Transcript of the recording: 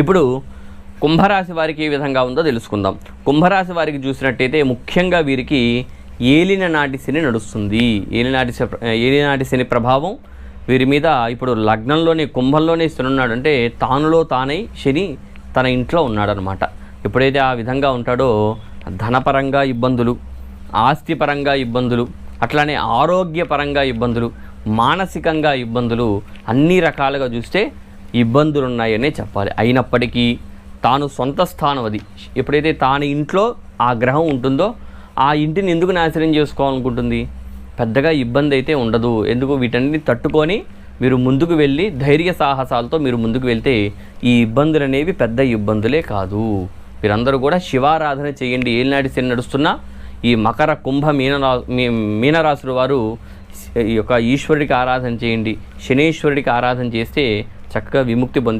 ఇప్పుడు కుంభరాశి వారికి ఏ విధంగా ఉందో తెలుసుకుందాం. కుంభరాశి వారికి చూసినట్టయితే ముఖ్యంగా వీరికి ఏలిన నాటి శని నడుస్తుంది. ఏలినాటి శని ప్రభావం వీరి మీద ఇప్పుడు లగ్నంలోనే కుంభంలోనే శని ఉన్నాడు అంటే తానులో తానై శని తన ఇంట్లో ఉన్నాడనమాట. ఎప్పుడైతే ఆ విధంగా ఉంటాడో ధనపరంగా ఇబ్బందులు, ఆస్తిపరంగా ఇబ్బందులు, అట్లానే ఆరోగ్యపరంగా ఇబ్బందులు, మానసికంగా ఇబ్బందులు, అన్ని రకాలుగా చూస్తే ఇబ్బందులు ఉన్నాయనే చెప్పాలి. అయినప్పటికీ తాను సొంత స్థానం అది, ఎప్పుడైతే తాను ఇంట్లో ఆ గ్రహం ఉంటుందో ఆ ఇంటిని ఎందుకు నాశనం చేసుకోవాలనుకుంటుంది? పెద్దగా ఇబ్బంది అయితే ఉండదు. ఎందుకు వీటన్నిటిని తట్టుకొని మీరు ముందుకు వెళ్ళి ధైర్య సాహసాలతో మీరు ముందుకు వెళ్తే ఈ ఇబ్బందులు అనేవి పెద్ద ఇబ్బందులే కాదు. మీరందరూ కూడా శివారాధన చేయండి. ఏలినాటి శని నడుస్తున్నా ఈ మకర కుంభ మీనరాశుల వారు ఈ యొక్క ఈశ్వరుడికి ఆరాధన చేయండి. శనీశ్వరుడికి ఆరాధన చేస్తే చక్కగా విముక్తి పొందే